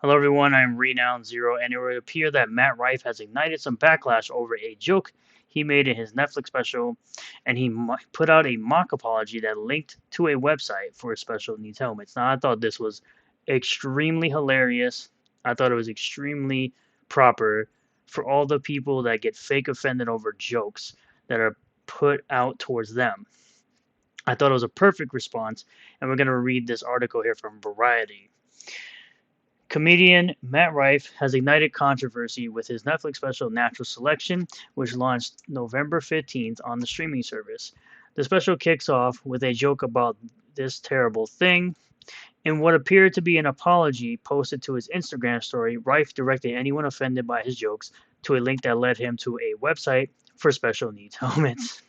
Hello everyone, I'm Renown Zero, and it would appear that Matt Rife has ignited some backlash over a joke he made in his Netflix special, and he put out a mock apology that linked to a website for special needs helmets. Now, I thought this was extremely hilarious. I thought it was extremely proper for all the people that get fake offended over jokes that are put out towards them. I thought it was a perfect response, and we're going to read this article here from Variety. Comedian Matt Rife has ignited controversy with his Netflix special Natural Selection, which launched November 15th on the streaming service. The special kicks off with a joke about this terrible thing. In what appeared to be an apology posted to his Instagram story, Rife directed anyone offended by his jokes to a link that led him to a website for special needs helmets.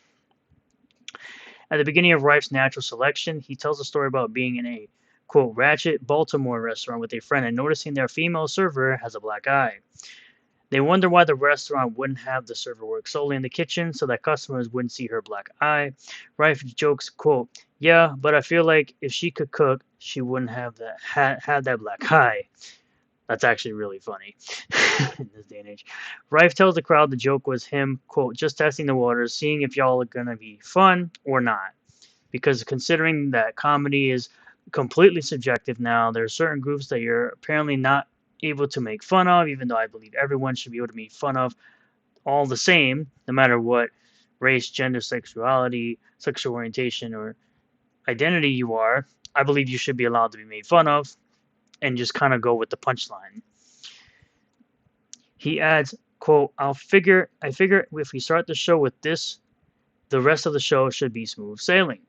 At the beginning of Rife's Natural Selection, he tells a story about being in a quote, ratchet Baltimore restaurant with a friend and noticing their female server has a black eye. They wonder why the restaurant wouldn't have the server work solely in the kitchen so that customers wouldn't see her black eye. Rife jokes, quote, yeah, but I feel like if she could cook, she wouldn't have had that black eye. That's actually really funny in this day and age. Rife tells the crowd the joke was him, quote, just testing the waters, seeing if y'all are going to be fun or not. Because considering that comedy is completely subjective now, there are certain groups that you're apparently not able to make fun of, even though I believe everyone should be able to make fun of all the same, no matter what race, gender, sexuality, sexual orientation, or identity you are. I believe you should be allowed to be made fun of and just kind of go with the punchline. He adds, quote, I figure if we start the show with this, the rest of the show should be smooth sailing.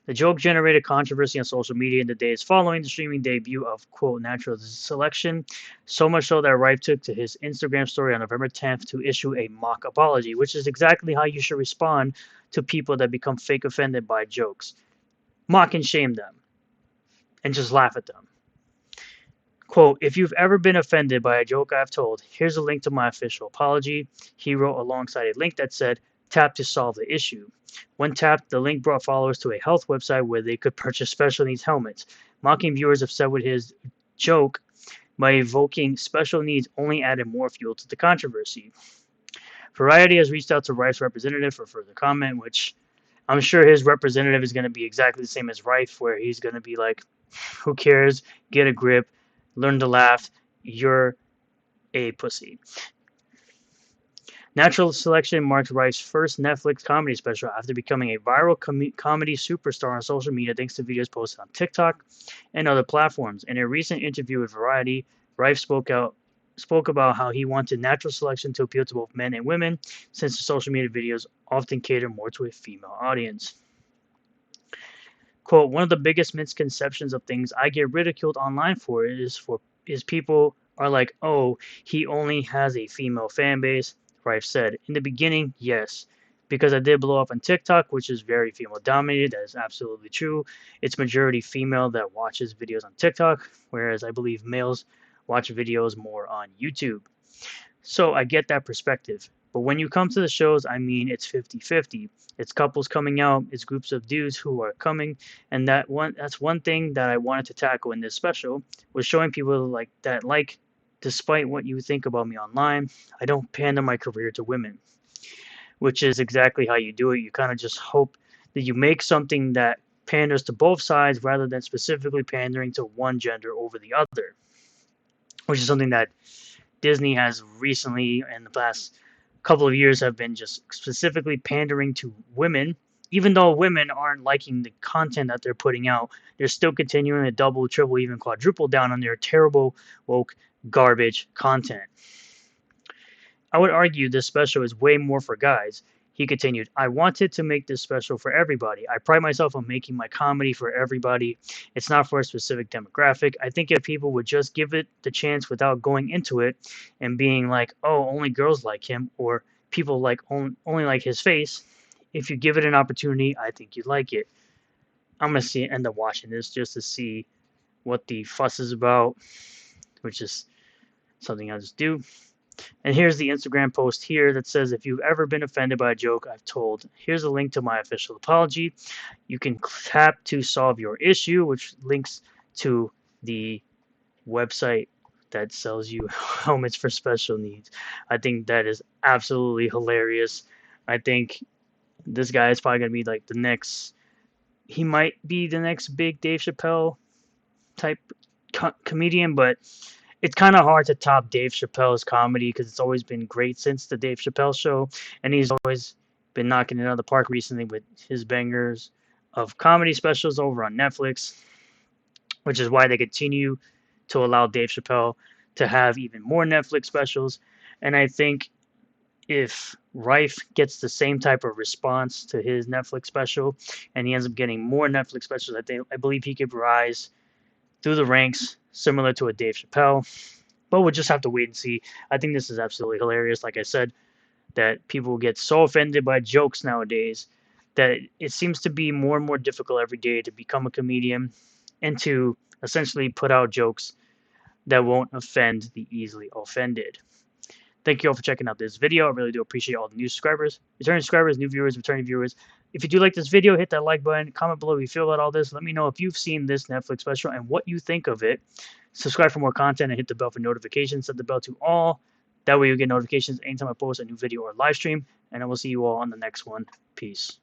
The joke generated controversy on social media in the days following the streaming debut of quote Natural Selection, so much so that Rife took to his Instagram story on November 10th to issue a mock apology, which is exactly how you should respond to people that become fake offended by jokes. Mock and shame them, and just laugh at them. Quote, if you've ever been offended by a joke I've told, here's a link to my official apology. He wrote alongside a link that said, tap to solve the issue. When tapped, the link brought followers to a health website where they could purchase special needs helmets. Mocking viewers upset with his joke by evoking special needs only added more fuel to the controversy. Variety has reached out to Rife's representative for further comment, which I'm sure his representative is going to be exactly the same as Rife, where he's going to be like, who cares? Get a grip. Learn to laugh. You're a pussy. Natural Selection marks Rife's first Netflix comedy special after becoming a viral comedy superstar on social media thanks to videos posted on TikTok and other platforms. In a recent interview with Variety, Rife spoke about how he wanted Natural Selection to appeal to both men and women, since the social media videos often cater more to a female audience. Quote, one of the biggest misconceptions of things I get ridiculed online for is people are like, oh, he only has a female fan base. Rife said, in the beginning, yes, because I did blow up on TikTok, which is very female dominated. That is absolutely true. It's majority female that watches videos on TikTok, whereas I believe males watch videos more on YouTube. So I get that perspective. But when you come to the shows, I mean, it's 50-50. It's couples coming out, it's groups of dudes who are coming, and that's one thing that I wanted to tackle in this special was showing people like that despite what you think about me online, I don't pander my career to women, which is exactly how you do it. You kind of just hope that you make something that panders to both sides rather than specifically pandering to one gender over the other, which is something that Disney has recently, in the past couple of years, have been just specifically pandering to women. Even though women aren't liking the content that they're putting out, they're still continuing to double, triple, even quadruple down on their terrible, woke, garbage content. I would argue this special is way more for guys. He continued, I wanted to make this special for everybody. I pride myself on making my comedy for everybody. It's not for a specific demographic. I think if people would just give it the chance without going into it and being like, oh, only girls like him, or people like only like his face, if you give it an opportunity, I think you'd like it. I'm going to end up watching this just to see what the fuss is about, which is something I'll just do. And here's the Instagram post here that says, if you've ever been offended by a joke I've told, here's a link to my official apology. You can tap to solve your issue, which links to the website that sells you helmets for special needs. I think that is absolutely hilarious. I think this guy is probably gonna be like the next. He might be the next big Dave Chappelle type comedian, but it's kind of hard to top Dave Chappelle's comedy because it's always been great since the Dave Chappelle show, and he's always been knocking it out of the park recently with his bangers of comedy specials over on Netflix, which is why they continue to allow Dave Chappelle to have even more Netflix specials. And I think if Rife gets the same type of response to his Netflix special, and he ends up getting more Netflix specials, I believe he could rise through the ranks, similar to a Dave Chappelle. But we'll just have to wait and see. I think this is absolutely hilarious. Like I said, that people get so offended by jokes nowadays that it seems to be more and more difficult every day to become a comedian and to essentially put out jokes that won't offend the easily offended. Thank you all for checking out this video. I really do appreciate all the new subscribers, returning subscribers, new viewers, returning viewers. If you do like this video, hit that like button. Comment below if you feel about all this. Let me know if you've seen this Netflix special and what you think of it. Subscribe for more content and hit the bell for notifications. Set the bell to all. That way you'll get notifications anytime I post a new video or live stream. And I will see you all on the next one. Peace.